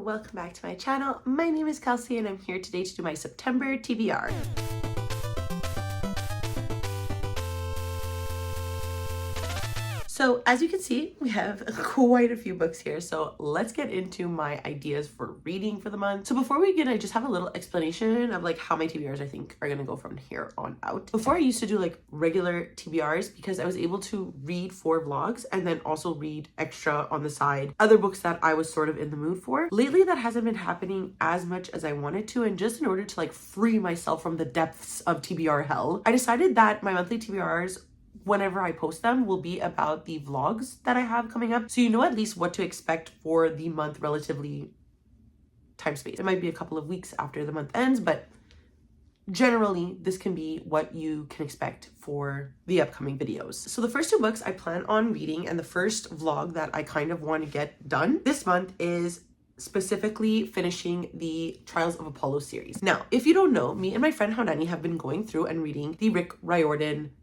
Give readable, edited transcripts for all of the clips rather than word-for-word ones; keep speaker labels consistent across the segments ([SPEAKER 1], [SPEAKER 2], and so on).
[SPEAKER 1] welcome back to my channel. My name is Kelsey and I'm here today to do my September TBR. So as you can see, we have quite a few books here. So let's get into my ideas for reading for the month. So before we begin, I just have a little explanation of like how my TBRs I think are gonna go from here on out. Before I used to do like regular TBRs because I was able to read 4 vlogs and then also read extra on the side, other books that I was sort of in the mood for. Lately, that hasn't been happening as much as I wanted to. And just in order to like free myself from the depths of TBR hell, I decided that my monthly TBRs, whenever I post them, will be about the vlogs that I have coming up. So you know at least what to expect for the month relatively time space. It might be a couple of weeks after the month ends, but generally this can be what you can expect for the upcoming videos. So the first 2 books I plan on reading and the first vlog that I kind of want to get done this month is specifically finishing the Trials of Apollo series. Now, if you don't know, me and my friend Haunani have been going through and reading the Rick Riordan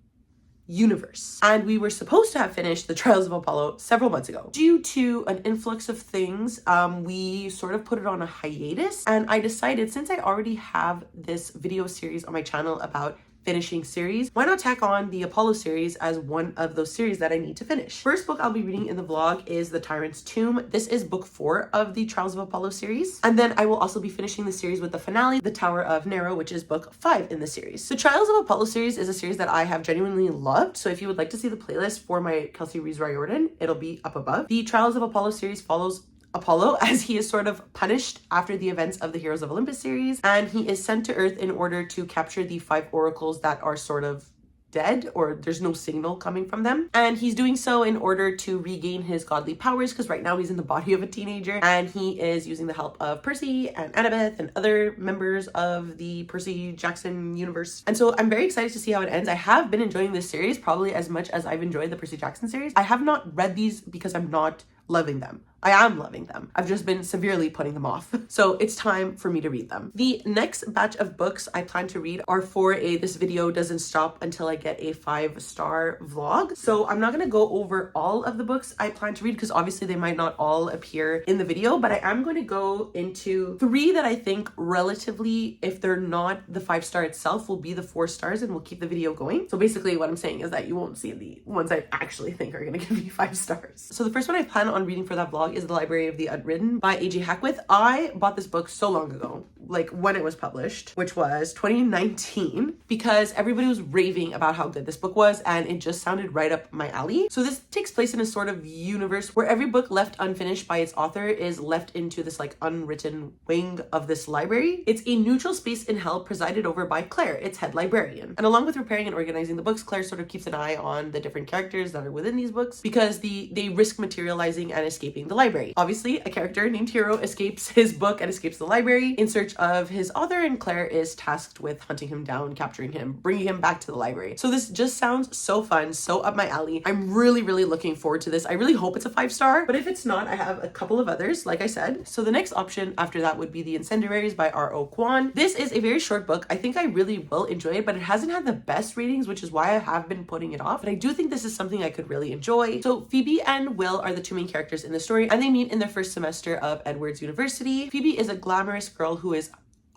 [SPEAKER 1] universe, and we were supposed to have finished the Trials of Apollo several months ago. Due to an influx of things, we sort of put it on a hiatus, and I decided, since I already have this video series on my channel about finishing series, why not tack on the Apollo series as one of those series that I need to finish. First book I'll be reading in the vlog is The Tyrant's Tomb. This is book 4 of the Trials of Apollo series. And then I will also be finishing the series with the finale, The Tower of Nero, which is book 5 in the series. The Trials of Apollo series is a series that I have genuinely loved. So if you would like to see the playlist for my Kelsey Reads Riordan, it'll be up above. The Trials of Apollo series follows Apollo as he is sort of punished after the events of the Heroes of Olympus series, and he is sent to Earth in order to capture the 5 oracles that are sort of dead, or there's no signal coming from them, and he's doing so in order to regain his godly powers, because right now he's in the body of a teenager and he is using the help of Percy and Annabeth and other members of the Percy Jackson universe. And so I'm very excited to see how it ends. I have been enjoying this series probably as much as I've enjoyed the Percy Jackson series. I have not read these because I'm not loving them. I am loving them. I've just been severely putting them off. So it's time for me to read them. The next batch of books I plan to read are for this video doesn't stop until I get a 5-star vlog. So I'm not going to go over all of the books I plan to read because obviously they might not all appear in the video, but I am going to go into 3 that I think relatively, if they're not the 5-star itself, will be the 4 stars and we'll keep the video going. So basically what I'm saying is that you won't see the ones I actually think are going to give me 5 stars. So the first one I plan on reading for that vlog is The Library of the Unwritten by A.J. Hackwith. I bought this book so long ago, like when it was published, which was 2019, because everybody was raving about how good this book was and it just sounded right up my alley. So this takes place in a sort of universe where every book left unfinished by its author is left into this like unwritten wing of this library. It's a neutral space in hell presided over by Claire, its head librarian. And along with preparing and organizing the books, Claire sort of keeps an eye on the different characters that are within these books because they risk materializing and escaping the library. Obviously, a character named Hero escapes his book and escapes the library in search of his author, and Claire is tasked with hunting him down, capturing him, bringing him back to the library. So this just sounds so fun, so up my alley. I'm really looking forward to this. I really hope it's a 5-star, but if it's not, I have a couple of others, like I said. So the next option after that would be The Incendiaries by R.O. Kwon. This is a very short book. I think I really will enjoy it, but it hasn't had the best ratings, which is why I have been putting it off. But I do think this is something I could really enjoy. So Phoebe and Will are the 2 main characters in the story, and they meet in their first semester of Edwards University. Phoebe is a glamorous girl who is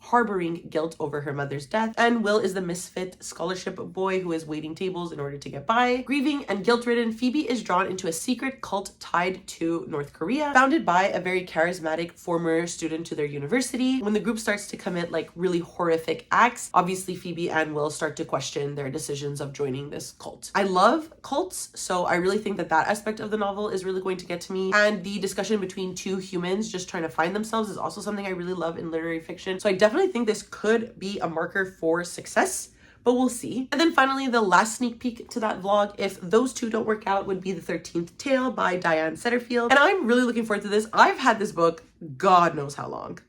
[SPEAKER 1] harboring guilt over her mother's death, and Will is the misfit scholarship boy who is waiting tables in order to get by. Grieving and guilt-ridden, Phoebe is drawn into a secret cult tied to North Korea, founded by a very charismatic former student to their university. When the group starts to commit like really horrific acts, obviously Phoebe and Will start to question their decisions of joining this cult. I love cults, so I really think that that aspect of the novel is really going to get to me, and the discussion between 2 humans just trying to find themselves is also something I really love in literary fiction. So I definitely think this could be a marker for success, but we'll see. And then finally, the last sneak peek to that vlog, if those 2 don't work out, would be The 13th Tale by Diane Setterfield. And I'm really looking forward to this. I've had this book God knows how long.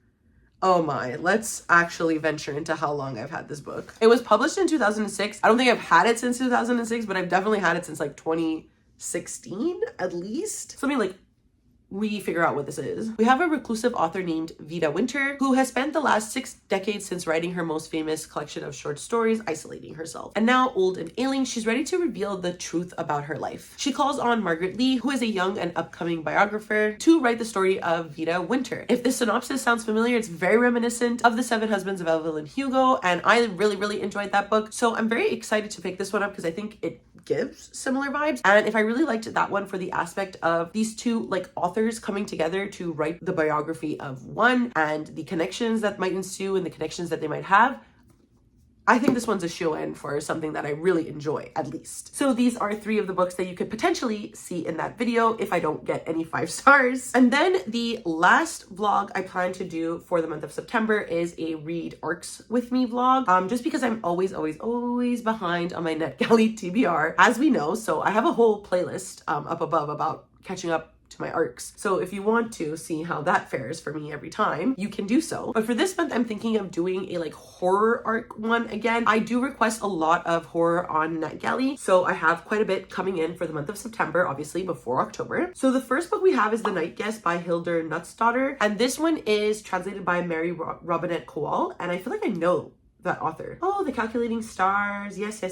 [SPEAKER 1] Oh my, let's actually venture into how long I've had this book. It was published in 2006. I don't think I've had it since 2006, but I've definitely had it since like 2016 at least. Something like we figure out what this is. We have a reclusive author named Vida Winter, who has spent the last 6 decades since writing her most famous collection of short stories, isolating herself. And now, old and ailing, she's ready to reveal the truth about her life. She calls on Margaret Lee, who is a young and upcoming biographer, to write the story of Vida Winter. If this synopsis sounds familiar, it's very reminiscent of The Seven Husbands of Evelyn Hugo, and I really enjoyed that book. So I'm very excited to pick this one up because I think it gives similar vibes. And if I really liked that one for the aspect of these two like authors coming together to write the biography of one and the connections that might ensue and the connections that they might have, I think this one's a shoe-in for something that I really enjoy, at least. So these are 3 of the books that you could potentially see in that video if I don't get any 5 stars. And then the last vlog I plan to do for the month of September is a Read Arcs With Me vlog. Just because I'm always behind on my NetGalley TBR, as we know. So I have a whole playlist up above about catching up to my arcs. So if you want to see how that fares for me every time, you can do so. But for this month, I'm thinking of doing a like horror arc one again. I do request a lot of horror on NetGalley, so I have quite a bit coming in for the month of September, obviously before October. So the first book we have is The Night Guest by Hildur Nutsdatter, and this one is translated by Mary Robinette Kowal, and I feel like I know that author. Oh, The Calculating Stars. Yes.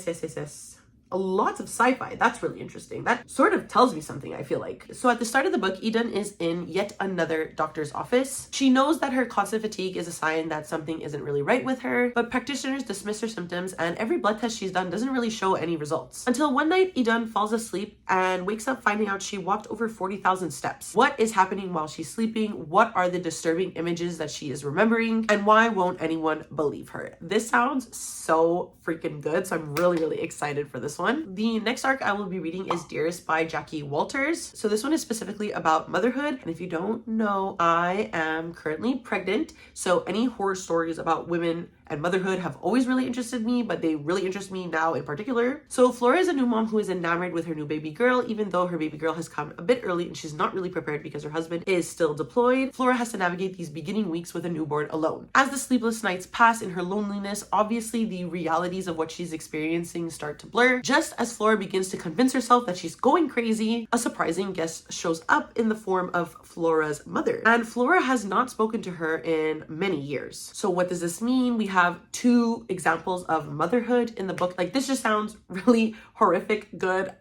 [SPEAKER 1] Lots of sci-fi. That's really interesting. That sort of tells me something, I feel like. So at the start of the book, Eden is in yet another doctor's office. She knows that her constant fatigue is a sign that something isn't really right with her, but practitioners dismiss her symptoms and every blood test she's done doesn't really show any results. Until one night, Eden falls asleep and wakes up finding out she walked over 40,000 steps. What is happening while she's sleeping? What are the disturbing images that she is remembering? And why won't anyone believe her? This sounds so freaking good, so I'm really excited for this one. The next arc I will be reading is Dearest by Jackie Walters. So this one is specifically about motherhood. And if you don't know, I am currently pregnant. So any horror stories about women and motherhood have always really interested me, but they really interest me now in particular. So Flora is a new mom who is enamored with her new baby girl, even though her baby girl has come a bit early and she's not really prepared because her husband is still deployed. Flora has to navigate these beginning weeks with a newborn alone. As the sleepless nights pass in her loneliness, obviously the realities of what she's experiencing start to blur. Just as Flora begins to convince herself that she's going crazy, a surprising guest shows up in the form of Flora's mother. And Flora has not spoken to her in many years. So what does this mean? We have 2 examples of motherhood in the book. Like, this just sounds really horrific good.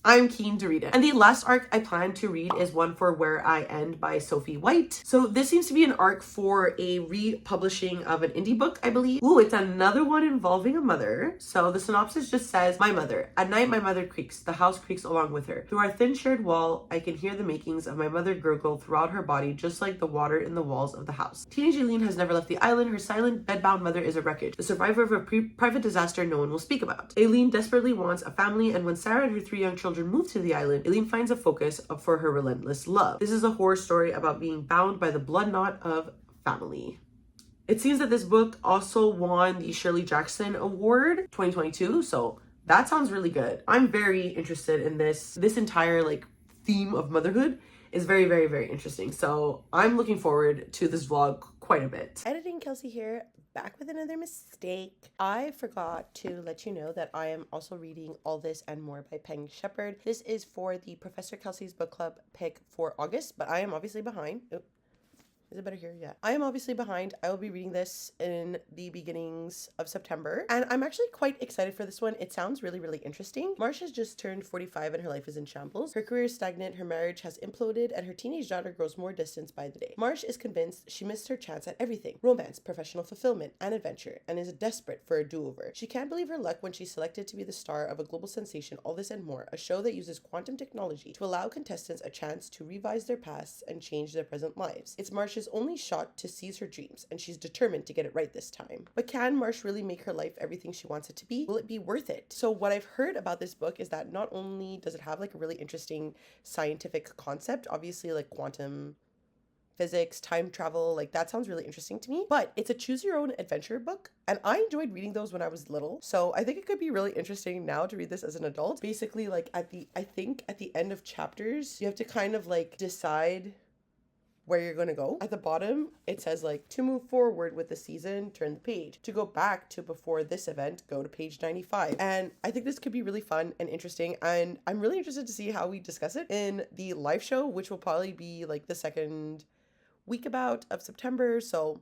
[SPEAKER 1] I'm keen to read it. And the last arc I plan to read is one for Where I End by Sophie White. So this seems to be an arc for a republishing of an indie book, I believe. Ooh, it's another one involving a mother. So the synopsis just says, my mother. At night, my mother creaks. The house creaks along with her. Through our thin shared wall, I can hear the makings of my mother gurgle throughout her body, just like the water in the walls of the house. Teenage Eileen has never left the island. Her silent, bedbound mother is a wreckage, the survivor of a private disaster no one will speak about. Eileen desperately wants a family, and when Sarah and her 3 young children move to the island, Eileen finds a focus for her relentless love. This is a horror story about being bound by the blood knot of family. It seems that this book also won the Shirley Jackson Award 2022, so that sounds really good. I'm very interested in this. This entire like theme of motherhood is very interesting. So I'm looking forward to this vlog quite a bit. Editing Kelsey here, back with another mistake. I forgot to let you know that I am also reading All This and More by Peng Shepherd. This is for the Professor Kelsey's Book Club pick for August, but I am obviously behind. Is it better here? Yeah. I am obviously behind. I will be reading this in the beginnings of September. And I'm actually quite excited for this one. It sounds really interesting. Marsh has just turned 45 and her life is in shambles. Her career is stagnant, her marriage has imploded, and her teenage daughter grows more distant by the day. Marsh is convinced she missed her chance at everything. Romance, professional fulfillment, and adventure, and is desperate for a do-over. She can't believe her luck when she's selected to be the star of a global sensation, All This and More, a show that uses quantum technology to allow contestants a chance to revise their pasts and change their present lives. It's Marsh's only shot to seize her dreams, and she's determined to get it right this time. But can Marsh really make her life everything she wants it to be? Will it be worth it? So what I've heard about this book is that not only does it have like a really interesting scientific concept, obviously like quantum physics, time travel, like that sounds really interesting to me, but it's a choose your own adventure book, and I enjoyed reading those when I was little, so I think it could be really interesting now to read this as an adult. Basically, like I think at the end of chapters you have to kind of like decide where you're going to go. At the bottom, it says like, to move forward with the season, turn the page. To go back to before this event, go to page 95. And I think this could be really fun and interesting. And I'm really interested to see how we discuss it in the live show, which will probably be like the second week about of September. So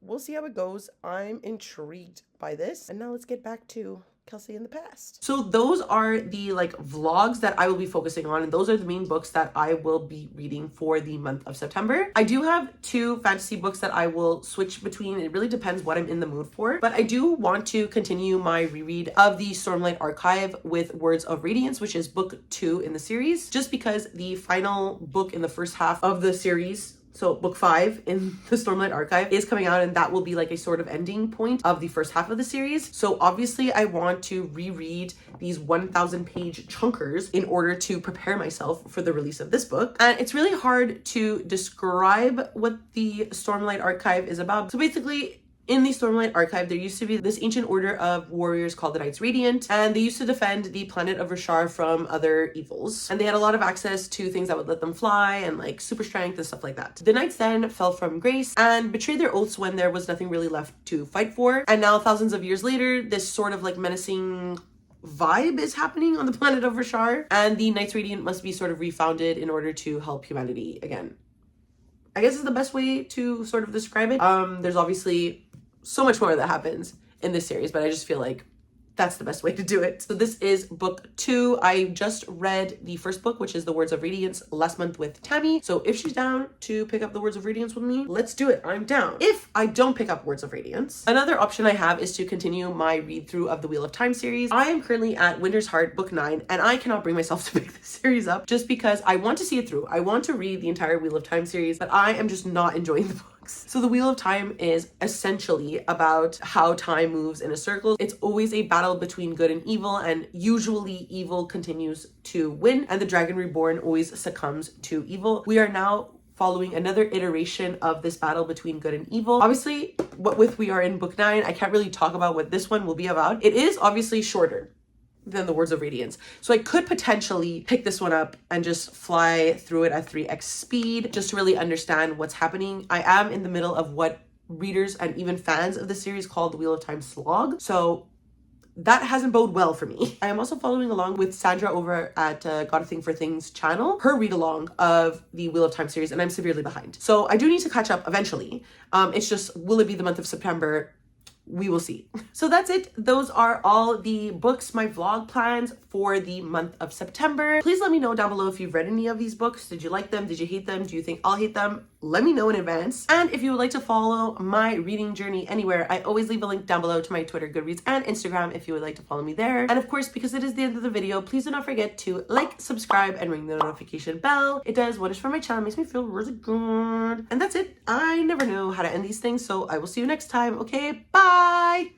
[SPEAKER 1] we'll see how it goes. I'm intrigued by this. And now let's get back to Kelsey in the past. So those are the like vlogs that I will be focusing on, and those are the main books that I will be reading for the month of September. I do have 2 fantasy books that I will switch between. It really depends what I'm in the mood for, but I do want to continue my reread of the Stormlight Archive with Words of Radiance, which is book 2 in the series, just because the final book in the first half of the series, so book 5 in the Stormlight Archive, is coming out, and that will be like a sort of ending point of the first half of the series. So obviously I want to reread these 1,000 page chunkers in order to prepare myself for the release of this book. And it's really hard to describe what the Stormlight Archive is about. So basically, in the Stormlight Archive, there used to be this ancient order of warriors called the Knights Radiant, and they used to defend the planet of Roshar from other evils. And they had a lot of access to things that would let them fly and like super strength and stuff like that. The Knights then fell from grace and betrayed their oaths when there was nothing really left to fight for. And now, thousands of years later, this sort of like menacing vibe is happening on the planet of Roshar, and the Knights Radiant must be sort of refounded in order to help humanity again. I guess is the best way to sort of describe it. There's obviously so much more that happens in this series, but I just feel like that's the best way to do it. So this is book 2. I just read the first book, which is The Words of Radiance, last month with Tammy. So if she's down to pick up The Words of Radiance with me, let's do it. I'm down. If I don't pick up Words of Radiance, another option I have is to continue my read through of the Wheel of Time series. I am currently at Winter's Heart, book 9, and I cannot bring myself to pick this series up just because I want to see it through. I want to read the entire Wheel of Time series, but I am just not enjoying the book. So the Wheel of Time is essentially about how time moves in a circle. It's always a battle between good and evil, and usually evil continues to win, and the Dragon Reborn always succumbs to evil. We are now following another iteration of this battle between good and evil. Obviously, we are in book 9. I can't really talk about what this one will be about. It is obviously shorter than the Words of Radiance, so I could potentially pick this one up and just fly through it at 3x speed just to really understand what's happening. I am in the middle of what readers and even fans of the series call the Wheel of Time slog, so that hasn't bode well for me. I am also following along with Sandra over at Got a Thing for Things channel, her read along of the Wheel of Time series, and I'm severely behind, so I do need to catch up eventually. It's just, will it be the month of September? We will see. So that's it. Those are all the books, my vlog plans for the month of September. Please let me know down below if you've read any of these books. Did you like them? Did you hate them? Do you think I'll hate them? Let me know in advance. And if you would like to follow my reading journey anywhere, I always leave a link down below to my Twitter, Goodreads, and Instagram if you would like to follow me there. And of course, because it is the end of the video, please do not forget to like, subscribe, and ring the notification bell. It does wonders for my channel, makes me feel really good. And that's it. I never know how to end these things, so I will see you next time. Okay, bye!